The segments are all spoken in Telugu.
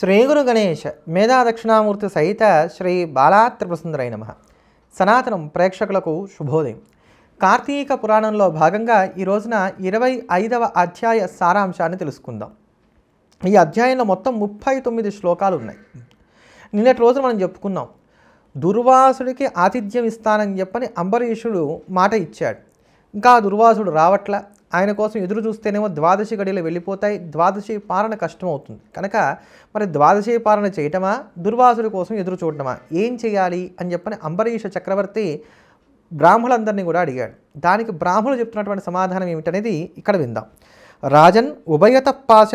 శ్రీగురు గణేష్ మేధా దక్షిణామూర్తి సహిత శ్రీ బాలా త్రిపురసుందరై నమః. సనాతనం ప్రేక్షకులకు శుభోదయం. కార్తీక పురాణంలో భాగంగా ఈ రోజున 25వ అధ్యాయ సారాంశాన్ని తెలుసుకుందాం. ఈ అధ్యాయంలో మొత్తం 39 శ్లోకాలు ఉన్నాయి. నిన్నటి రోజు మనం చెప్పుకున్నాం, దుర్వాసుడికి ఆతిథ్యం ఇస్తానని చెప్పని అంబరీషుడు మాట ఇచ్చాడు. ఇంకా దుర్వాసుడు రావట్ల. ఆయన కోసం ఎదురు చూస్తేనేమో ద్వాదశి గడియలు వెళ్ళిపోతాయి. ద్వాదశి పాలన కష్టం అవుతుంది కనుక మరి ద్వాదశి పాలన చేయటమా, దుర్వాసుడి కోసం ఎదురు చూడటమా, ఏం చేయాలి అని చెప్పని అంబరీష చక్రవర్తి బ్రాహ్మణులందరినీ కూడా అడిగాడు. దానికి బ్రాహ్మణులు చెప్తున్నటువంటి సమాధానం ఏమిటనేది ఇక్కడ విందాం. రాజన్ ఉభయత పాశ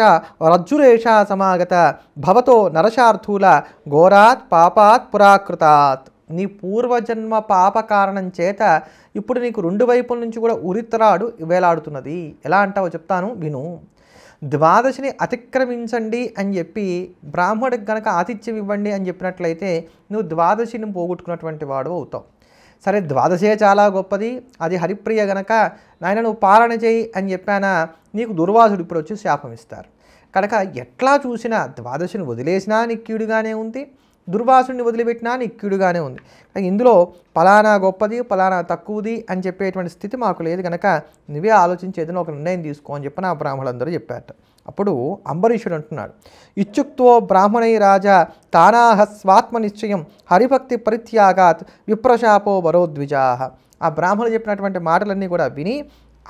రజ్జురేషా సమాగత భవతో నరశార్థూల ఘోరాత్ పాపాత్ పురాకృతాత్. నీ పూర్వజన్మ పాప కారణం చేత ఇప్పుడు నీకు రెండు వైపుల నుంచి కూడా ఉరిత్రాడు వేలాడుతున్నది. ఎలా అంటావో చెప్తాను విను. ద్వాదశిని అతిక్రమించండి అని చెప్పి బ్రాహ్మడికి గనక ఆతిథ్యం ఇవ్వండి అని చెప్పినట్లయితే నువ్వు ద్వాదశిని పోగొట్టుకున్నటువంటి వాడు అవుతావు. సరే, ద్వాదశే చాలా గొప్పది, అది హరిప్రియ గనక నాయన నువ్వు పాలన చేయి అని చెప్పానా, నీకు దుర్వాసుడు ఇప్పుడు వచ్చి శాపం ఇస్తారు. కనుక ఎట్లా చూసినా ద్వాదశిని వదిలేసినా నిక్యుడిగానే ఉంది, దుర్వాసుడిని వదిలిపెట్టినా నిక్యుడిగానే ఉంది. ఇందులో పలానా గొప్పది పలానా తక్కువది అని చెప్పేటువంటి స్థితి మాకు లేదు కనుక నువ్వే ఆలోచించి ఏదైనా ఒక నిర్ణయం తీసుకో అని చెప్పి నా బ్రాహ్మణులందరూ చెప్పారట. అప్పుడు అంబరీషుడు అంటున్నాడు, ఇత్యుక్తో బ్రాహ్మణై రాజా తానాహ స్వాత్మ నిశ్చయం హరిభక్తి పరిత్యాగాత్ విప్రశాపో వరోద్విజాహ. ఆ బ్రాహ్మణులు చెప్పినటువంటి మాటలన్నీ కూడా విని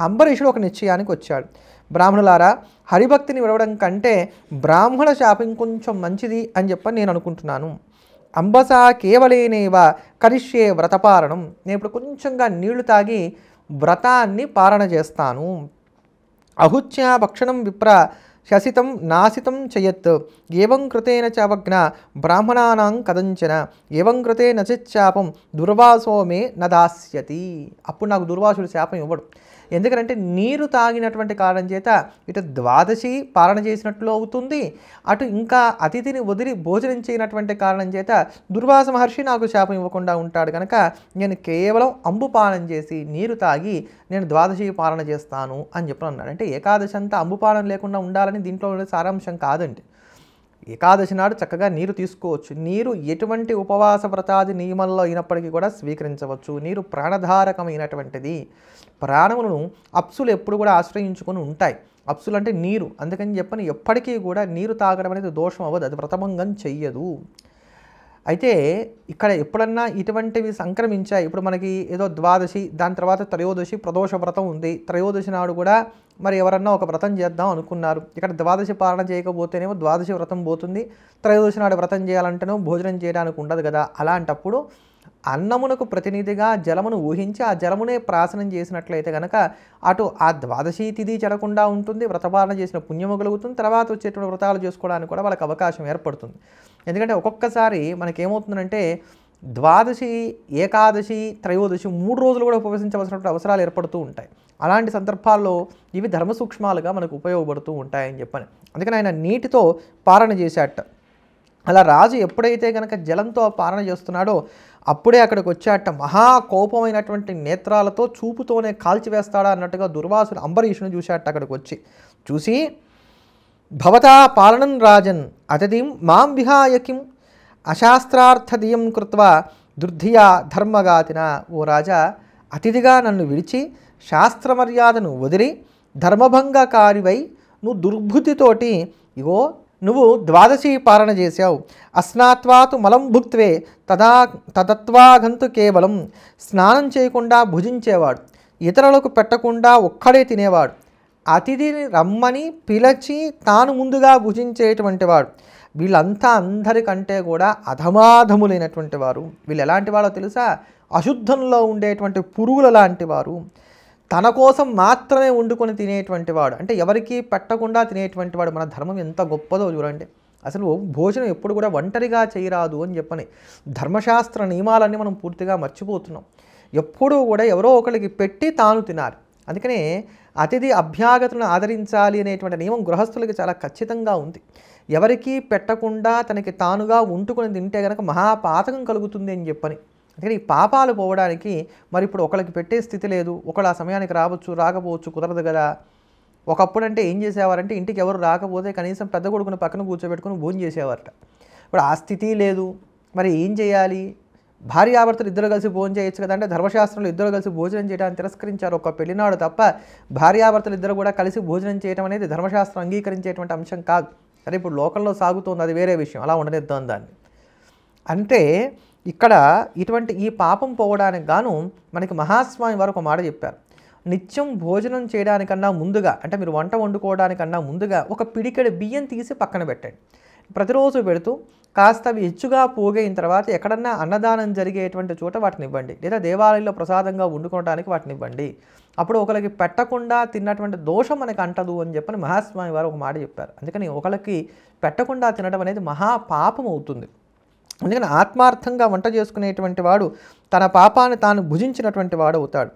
అంబరీషుడు ఒక నిశ్చయానికి వచ్చాడు. బ్రాహ్మణులారా, హరిభక్తిని విడవడం కంటే బ్రాహ్మణ శాపం కొంచెం మంచిది అని చెప్పని నేను అనుకుంటున్నాను. అంబసా కేవలేనేవ కరిష్యే వ్రతపారణం. నేను ఇప్పుడు కొంచెంగా నీళ్లు తాగి వ్రతాన్ని పారణ చేస్తాను. అహుత్య భక్షణం విప్ర శసితం నాసితం చయత్ ఏవం కృతేన చావజ్ఞ బ్రాహ్మణానాం కదంచన ఏవం కృతే నచిచ్చాపం దుర్వాసో మే నదాస్యతి. అప్పుడు నాకు దుర్వాసుడు శాపం ఇవ్వడు. ఎందుకంటే నీరు తాగినటువంటి కారణం చేత ఇటు ద్వాదశి పాలన చేసినట్లు అవుతుంది, అటు ఇంకా అతిథిని వదిలి భోజనం చేయనటువంటి కారణం చేత దుర్వాస మహర్షి నాకు శాపం ఇవ్వకుండా ఉంటాడు కనుక నేను కేవలం అంబు పాలన చేసి నీరు తాగి నేను ద్వాదశి పాలన చేస్తాను అని చెప్పి అన్నాడు. అంటే ఏకాదశి అంతా అంబు పాలన లేకుండా ఉండాలని దీంట్లో సారాంశం కాదండి. ఏకాదశి నాడు చక్కగా నీరు తీసుకోవచ్చు. నీరు ఎటువంటి ఉపవాస వ్రతాది నియమంలో అయినప్పటికీ కూడా స్వీకరించవచ్చు. నీరు ప్రాణధారకమైనటువంటిది. ప్రాణములను అప్సులు ఎప్పుడు కూడా ఆశ్రయించుకొని ఉంటాయి. అప్సులు అంటే నీరు, అందుకని చెప్పని ఎప్పటికీ కూడా నీరు తాగడం అనేది దోషం అవ్వదు, అది వ్రతభంగం చెయ్యదు. అయితే ఇక్కడ ఎప్పుడన్నా ఇటువంటివి సంక్రమించాయి. ఇప్పుడు మనకి ఏదో ద్వాదశి, దాని తర్వాత త్రయోదశి ప్రదోష వ్రతం ఉంది. త్రయోదశి నాడు కూడా మరి ఎవరన్నా ఒక వ్రతం చేద్దాం అనుకున్నారు. ఇక్కడ ద్వాదశి పాలన చేయకపోతేనేమో ద్వాదశి వ్రతం పోతుంది, త్రయోదశి నాడు వ్రతం చేయాలంటేనో భోజనం చేయడానికి ఉండదు కదా. అలాంటప్పుడు అన్నమునకు ప్రతినిధిగా జలమును ఊహించి ఆ జలమునే ప్రాసనం చేసినట్లయితే కనుక అటు ఆ ద్వాదశి తిథి చెడకుండా ఉంటుంది, వ్రతపాలన చేసిన పుణ్యము కలుగుతుంది, తర్వాత వచ్చేటువంటి వ్రతాలు చేసుకోవడానికి కూడా వాళ్ళకి అవకాశం ఏర్పడుతుంది. ఎందుకంటే ఒక్కొక్కసారి మనకేమవుతుందంటే ద్వాదశి, ఏకాదశి, త్రయోదశి 3 రోజులు కూడా ఉపవసించవలసినటువంటి అవసరాలు ఏర్పడుతూ ఉంటాయి. అలాంటి సందర్భాల్లో ఇవి ధర్మ సూక్ష్మాలుగా మనకు ఉపయోగపడుతూ ఉంటాయని చెప్పని అందుకని ఆయన నీటితో పాలన చేశాట. అలా రాజు ఎప్పుడైతే కనుక జలంతో పాలన చేస్తున్నాడో అప్పుడే అక్కడికి వచ్చాట. మహాకోపమైనటువంటి నేత్రాలతో చూపుతోనే కాల్చివేస్తాడా అన్నట్టుగా దుర్వాసుడు అంబరీషుని చూశాట. అక్కడికి వచ్చి చూసి, భవతా పాలనం రాజన్ అతిథిం మాం విహాయ కిం అశాస్త్రార్థదియం కృత్వా దుర్ధియా ధర్మగాతిన. ఓ రాజా, అతిథిగా నన్ను విడిచి శాస్త్రమర్యాదను వదిలి ధర్మభంగకారివై నువ్వు దుర్బుద్ధితోటి ఇగో నువ్వు ద్వాదశి పాలన చేశావు. అస్నాత్వాతు మలం భుక్త్వే తదత్వాగంతు కేవలం. స్నానం చేయకుండా భుజించేవాడు, ఇతరులకు పెట్టకుండా ఒక్కడే తినేవాడు, అతిథిని రమ్మని పిలిచి తాను ముందుగా భుజించేటువంటి వాడు. వీళ్ళంతా అందరికంటే కూడా అధమాధములైనటువంటి వారు. వీళ్ళు ఎలాంటి వారో తెలుసా? అశుద్ధంలో ఉండేటువంటి పురుగుల లాంటి వారు. తన కోసం మాత్రమే వండుకొని తినేటువంటి వాడు, అంటే ఎవరికీ పెట్టకుండా తినేటువంటి వాడు. మన ధర్మం ఎంత గొప్పదో చూడండి. అసలు భోజనం ఎప్పుడు కూడా ఒంటరిగా చేయరాదు అని చెప్పని ధర్మశాస్త్ర నియమాలన్నీ మనం పూర్తిగా మర్చిపోతున్నాం. ఎప్పుడూ కూడా ఎవరో ఒకరికి పెట్టి తాను తినాలి. అందుకనే అతిథి అభ్యాగతులను ఆదరించాలి అనేటువంటి నియమం గృహస్థులకి చాలా ఖచ్చితంగా ఉంది. ఎవరికీ పెట్టకుండా తనకి తానుగా వండుకొని తింటే కనుక మహాపాతకం కలుగుతుంది అని చెప్పని. అందుకని ఈ పాపాలు పోవడానికి మరి ఇప్పుడు ఒకరికి పెట్టే స్థితి లేదు, ఒకళ్ళు ఆ సమయానికి రావచ్చు రాకపోవచ్చు, కుదరదు కదా. ఒకప్పుడు అంటే ఏం చేసేవారంటే ఇంటికి ఎవరు రాకపోతే కనీసం పెద్ద కొడుకుని పక్కన కూర్చోబెట్టుకుని భోజనం చేసేవారట. ఇప్పుడు ఆ స్థితి లేదు. మరి ఏం చేయాలి? భార్యాభర్తలు ఇద్దరు కలిసి భోజనం చేయొచ్చు కదా అంటే ధర్మశాస్త్రంలో ఇద్దరు కలిసి భోజనం చేయడానికి తిరస్కరించారు. ఒక పెళ్లినాడు తప్ప భార్యాభర్తలు ఇద్దరు కూడా కలిసి భోజనం చేయడం అనేది ధర్మశాస్త్రం అంగీకరించేటువంటి అంశం కాదు. సరే ఇప్పుడు లోకల్లో సాగుతోంది, అది వేరే విషయం, అలా ఉండనిద్దాం దాన్ని. అంటే ఇక్కడ ఇటువంటి ఈ పాపం పోవడానికి గాను మనకి మహాస్వామి వారు ఒక మాట చెప్పారు. నిత్యం భోజనం చేయడానికన్నా ముందుగా, అంటే మీరు వంట వండుకోవడానికన్నా ముందుగా ఒక పిడికెడు బియ్యం తీసి పక్కన పెట్టండి. ప్రతిరోజు పెడుతూ కాస్త అవి హెచ్చుగా పోగైన తర్వాత ఎక్కడన్నా అన్నదానం జరిగేటువంటి చోట వాటిని ఇవ్వండి, లేదా దేవాలయంలో ప్రసాదంగా వండుకోవడానికి వాటిని ఇవ్వండి. అప్పుడు ఒకరికి పెట్టకుండా తిన్నటువంటి దోషం మనకు అంటదు అని చెప్పని మహాస్వామి వారు ఒక మాట చెప్పారు. అందుకని ఒకరికి పెట్టకుండా తినడం అనేది మహాపాపం అవుతుంది. అందుకని ఆత్మార్థంగా వంట చేసుకునేటువంటి వాడు తన పాపాన్ని తాను భుజించినటువంటి వాడు అవుతాడు.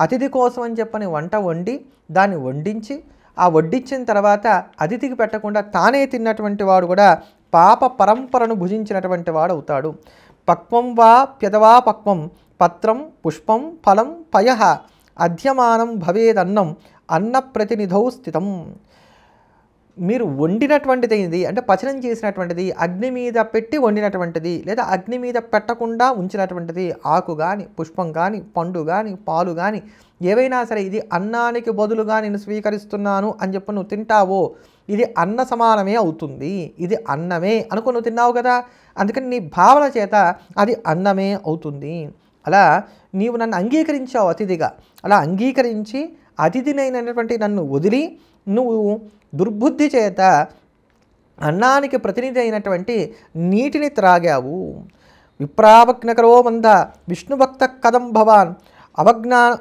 అతిథి కోసం అని చెప్పని వంట వండి దాన్ని వడ్డించి ఆ వడ్డించిన తర్వాత అతిథికి పెట్టకుండా తానే తిన్నటువంటి వాడు కూడా పాప పరంపరను భుజించినటువంటి వాడు అవుతాడు. పక్వం వా ప్యదవా పక్వం పత్రం పుష్పం ఫలం పయః అధ్యమానం భవేదన్నం అన్న ప్రతినిధౌ స్థితం. మీరు వండినటువంటిది ఏంది అంటే పచనం చేసినటువంటిది, అగ్ని మీద పెట్టి వండినటువంటిది, లేదా అగ్ని మీద పెట్టకుండా ఉంచినటువంటిది, ఆకు కానీ పుష్పం కానీ పండు కానీ పాలు కానీ ఏవైనా సరే ఇది అన్నానికి బదులుగా నేను స్వీకరిస్తున్నాను అని చెప్పి నువ్వు తింటావో ఇది అన్న సమానమే అవుతుంది, ఇది అన్నమే అనుకో నువ్వు తిన్నావు కదా, అందుకని నీ భావన చేత అది అన్నమే అవుతుంది. అలా నీవు నన్ను అంగీకరించావు అతిథిగా, అలా అంగీకరించి అతిథినైనటువంటి నన్ను వదిలి నువ్వు దుర్బుద్ధి చేత అన్నానికి ప్రతినిధి అయినటువంటి నీటిని త్రాగావు. విప్రావజ్ఞకరో మంద విష్ణుభక్త కథం భవాన్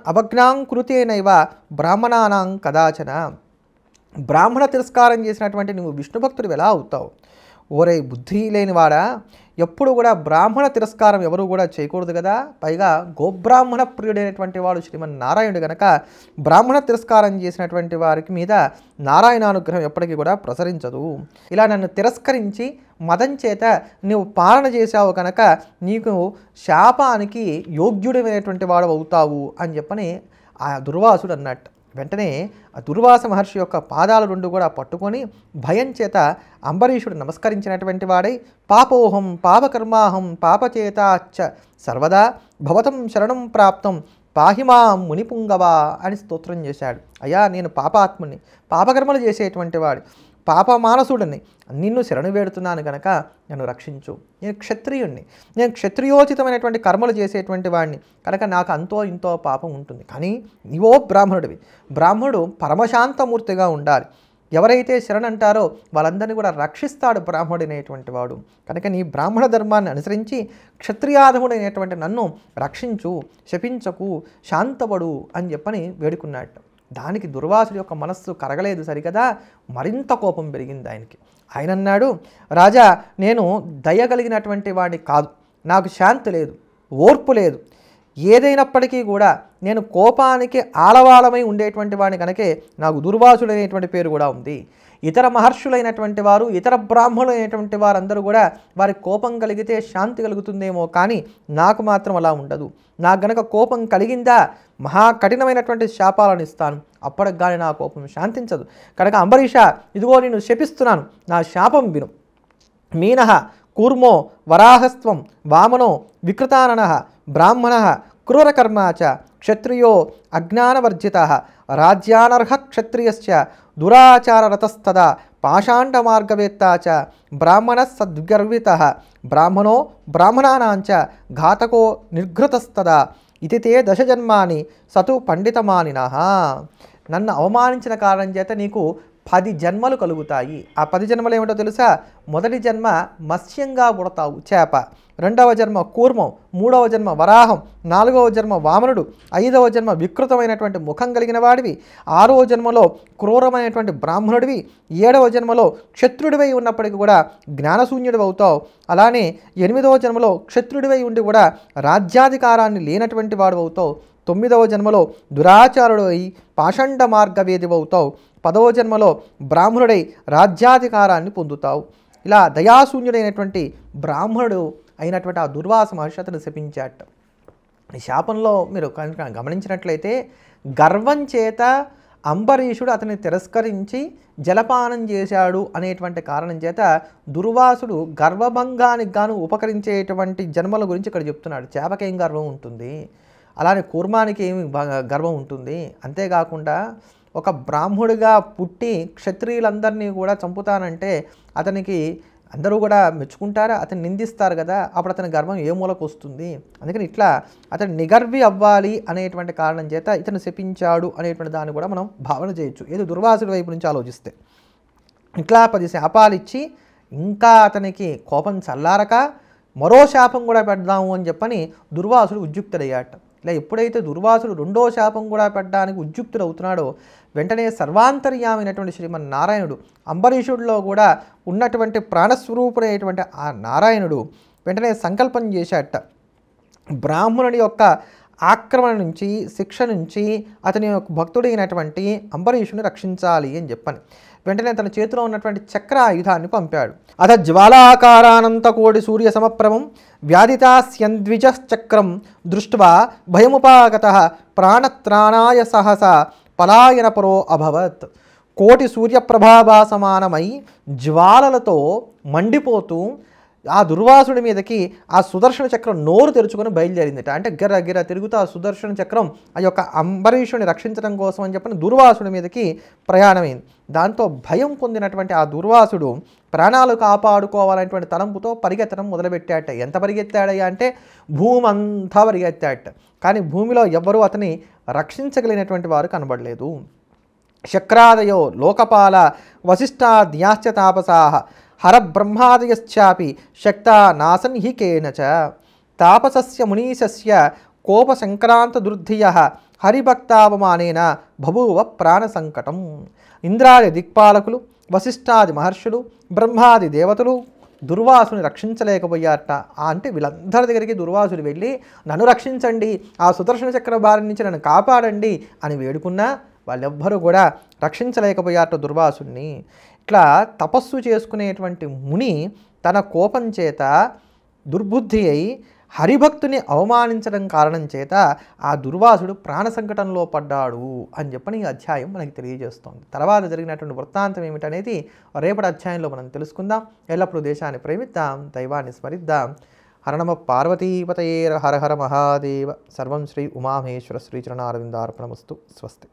అవజ్ఞాంకృతేనైవ బ్రాహ్మణానాం కదాచన. బ్రాహ్మణ తిరస్కారం చేసినటువంటి నువ్వు విష్ణుభక్తుడు ఎలా అవుతావు? ఓరే బుద్ధి లేనివాడా, ఎప్పుడు కూడా బ్రాహ్మణ తిరస్కారం ఎవరు కూడా చేయకూడదు కదా. పైగా గోబ్రాహ్మణ ప్రియుడైనటువంటి వాడు శ్రీమన్నారాయణుడు గనక బ్రాహ్మణ తిరస్కారం చేసినటువంటి వారికి మీద నారాయణానుగ్రహం ఎప్పటికీ కూడా ప్రసరించదు. ఇలా నన్ను తిరస్కరించి మదం చేత నీవు పాలన చేశావు కనుక నీకు శాపానికి యోగ్యుడమైనటువంటి వాడు అవుతావు అని చెప్పని ఆ దుర్వాసుడు అన్నట్టు. వెంటనే ఆ దుర్వాస మహర్షి యొక్క పాదాలు రెండు కూడా పట్టుకొని భయం చేత అంబరీషుడు నమస్కరించినటువంటి వాడై పాపోహం పాపకర్మాహం పాపచేతాచ్చ సర్వదా భవతం శరణం ప్రాప్తం పాహిమాం మునిపుంగవా అని స్తోత్రం చేశాడు. అయ్యా నేను పాపాత్ముని, పాపకర్మలు చేసేటువంటి వాడు, పాప మానసుడిని, నిన్ను శరణు వేడుతున్నాను కనుక నన్ను రక్షించు. నేను క్షత్రియుణ్ణి, నేను క్షత్రియోచితమైనటువంటి కర్మలు చేసేటువంటి వాడిని కనుక నాకు అంతో ఇంతో పాపం ఉంటుంది. కానీ నీవో బ్రాహ్మణుడివి, బ్రాహ్మణుడు పరమశాంతమూర్తిగా ఉండాలి. ఎవరైతే శరణంటారో వాళ్ళందరినీ కూడా రక్షిస్తాడు బ్రాహ్మణుడైనటువంటి వాడు. కనుక నీ బ్రాహ్మణ ధర్మాన్ని అనుసరించి క్షత్రియాధముడైనటువంటి నన్ను రక్షించు, శపించకు, శాంతపడు అని చెప్పని వేడుకున్నాడు. దానికి దుర్వాసుడి యొక్క మనస్సు కరగలేదు సరికదా, మరింత కోపం పెరిగింది ఆయనకి. ఆయన అన్నాడు, రాజా నేను దయగలిగినటువంటి వాడిని కాదు, నాకు శాంతి లేదు, ఓర్పు లేదు. ఏదైనప్పటికీ కూడా నేను కోపానికి ఆలవాలమై ఉండేటువంటి వాడిని కనుకే నాకు దుర్వాసుడైనటువంటి పేరు కూడా ఉంది. ఇతర మహర్షులైనటువంటి వారు, ఇతర బ్రాహ్మణులైనటువంటి వారందరూ కూడా వారి కోపం కలిగితే శాంతి కలుగుతుందేమో, కానీ నాకు మాత్రం అలా ఉండదు. నాకు గనక కోపం కలిగిందా మహా కఠినమైనటువంటి శాపాలను ఇస్తాను, అప్పటికి కానీ నా కోపం శాంతించదు. కనుక అంబరీష ఇదిగో నేను శపిస్తున్నాను, నా శాపం విను. మీనః కూర్మో వరాహస్త్వం వామనో వికృతానన బ్రాహ్మణ క్రూరకర్మా చ క్షత్రియో అజ్ఞానవర్జితః రాజ్యానర్హ క్షత్రియశ్చ దురాచారరతస్తదా పాషాండమార్గవేత్తా చ బ్రాహ్మణः సద్గర్వితః బ్రాహ్మణో బ్రాహ్మణానాంచ ఘాతకో నిర్ఘృతస్తదా ఇది తే దశజన్మాని సతు పండితమానినః. నన్ను అవమానించిన కారణం చేత నీకు 10 జన్మలు కలుగుతాయి. ఆ 10 జన్మలు ఏమిటో తెలుసా? మొదటి జన్మ మత్స్యంగా పుడతావు, చేప. రెండవ జన్మ కూర్మం, మూడవ జన్మ వరాహం, నాలుగవ జన్మ వామనుడు, ఐదవ జన్మ వికృతమైనటువంటి ముఖం కలిగిన వాడివి, ఆరవ జన్మలో క్రూరమైనటువంటి బ్రాహ్మణుడివి, ఏడవ జన్మలో క్షత్రుడివై ఉన్నప్పటికీ కూడా జ్ఞానశూన్యుడివి అవుతావు. అలానే 8వ జన్మలో క్షత్రుడివై ఉండి కూడా రాజ్యాధికారాన్ని లేనటువంటి వాడు అవుతావు. 9వ జన్మలో దురాచారుడై పాషండ మార్గవేదివి అవుతావు. 10వ జన్మలో బ్రాహ్మణుడై రాజ్యాధికారాన్ని పొందుతావు. ఇలా దయాశూన్యుడైనటువంటి బ్రాహ్మణుడు అయినటువంటి ఆ దుర్వాస మహర్షి అతను శపించాట. ఈ శాపంలో మీరు కనుక గమనించినట్లయితే గర్వం చేత అంబరీషుడు అతన్ని తిరస్కరించి జలపానం చేశాడు అనేటువంటి కారణం చేత దుర్వాసుడు గర్వభంగానికి గాను ఉపకరించేటువంటి జన్మల గురించి ఇక్కడ చెప్తున్నాడు. చేపకేం గర్వం ఉంటుంది, అలానే కూర్మానికి ఏమి గర్వం ఉంటుంది. అంతేకాకుండా ఒక బ్రాహ్మణుడిగా పుట్టి క్షత్రియులందరినీ కూడా చంపుతానంటే అతనికి అందరూ కూడా మెచ్చుకుంటారా? అతను నిందిస్తారు కదా, అప్పుడు అతని గర్వం ఏ మూలకు వస్తుంది? అందుకని ఇట్లా అతను నిగర్వి అవ్వాలి అనేటువంటి కారణం చేత ఇతను శపించాడు అనేటువంటి దాన్ని కూడా మనం భావన చేయొచ్చు, ఏదో దుర్వాసుడి వైపు నుంచి ఆలోచిస్తే. ఇట్లా 10 శాపాలు ఇచ్చి ఇంకా అతనికి కోపం చల్లారక మరో శాపం కూడా పెడదాము అని చెప్పని దుర్వాసుడు ఉద్యుక్తుడయ్యాట. ఇలా ఎప్పుడైతే దుర్వాసుడు 2వ శాపం కూడా పెట్టడానికి ఉద్యుక్తుడు అవుతున్నాడో వెంటనే సర్వాంతర్యామైనటువంటి శ్రీమన్నారాయణుడు అంబరీషుడిలో కూడా ఉన్నటువంటి ప్రాణస్వరూపుడైనటువంటి ఆ నారాయణుడు వెంటనే సంకల్పం చేశాట, బ్రాహ్మణుడి యొక్క ఆక్రమణ నుంచి, శిక్ష నుంచి అతని యొక్క భక్తుడైనటువంటి అంబరీషుని రక్షించాలి అని చెప్పని వెంటనే తన చేతిలో ఉన్నటువంటి చక్ర ఆయుధాన్ని పంపాడు. అథ జ్వాలాకారానంత కోడి సూర్య సమప్రమం వ్యాధితాస్యంద్విజచక్రం దృష్ట్వా భయముపాగత ప్రాణత్రాణాయ సహస పలాయనపరో అభవత్. కోటి సూర్యప్రభాభాసమానమై జ్వాలలతో మండిపోతూ ఆ దుర్వాసుడి మీదకి ఆ సుదర్శన చక్రం నోరు తెరుచుకొని బయలుదేరిందిట. అంటే గిర గిర తిరుగుతూ ఆ సుదర్శన చక్రం ఆ యొక్క అంబరీషుని రక్షించడం కోసం అని చెప్పని దుర్వాసుడి మీదకి ప్రయాణమైంది. దాంతో భయం పొందినటువంటి ఆ దుర్వాసుడు ప్రాణాలు కాపాడుకోవాలనేటువంటి తలంపుతో పరిగెత్తడం మొదలుపెట్టాట. ఎంత పరిగెత్తాడయ్యా అంటే భూమి అంతా పరిగెత్తాట. కానీ భూమిలో ఎవ్వరూ అతని రక్షించగలిగినటువంటి వారు కనబడలేదు. శక్రాదయో లోకపాల వశిష్ఠాద్యాశ్చ తాపసాః హరబ్రహ్మాదయశ్చాపి శక్తా నాసన్ హి కేనచ. తాపసస్య మునీశస్య కోపసంక్రాంత దుర్ధియః హరిభక్తావమానేన బభూవ ప్రాణ సంకటం. ఇంద్రాది దిక్పాలకులు, వశిష్ఠాది మహర్షులు, బ్రహ్మాది దేవతలు దుర్వాసుని రక్షించలేకపోయారట. అంటే వీళ్ళందరి దగ్గరికి దుర్వాసుడు వెళ్ళి నన్ను రక్షించండి, ఆ సుదర్శన చక్ర బారి నుంచి నన్ను కాపాడండి అని వేడుకున్నా వాళ్ళెవ్వరూ కూడా రక్షించలేకపోయారట దుర్వాసుని. ఇట్లా తపస్సు చేసుకునేటువంటి ముని తన కోపం చేత దుర్బుద్ధి అయి హరిభక్తుని అవమానించడం కారణం చేత ఆ దుర్వాసుడు ప్రాణ సంకటంలో పడ్డాడు అని చెప్పని ఈ అధ్యాయం మనకి తెలియజేస్తోంది. తర్వాత జరిగినటువంటి వృత్తాంతం ఏమిటనేది రేపటి అధ్యాయంలో మనం తెలుసుకుందాం. ఎల్లప్పుడూ దేశాన్ని ప్రేమిద్దాం, దైవాన్ని స్మరిద్దాం. హర నమ పార్వతీపతయే హర హర మహాదేవ. సర్వం శ్రీ ఉమామహేశ్వర శ్రీచరణారవిందార్పణమస్తు. స్వస్తి.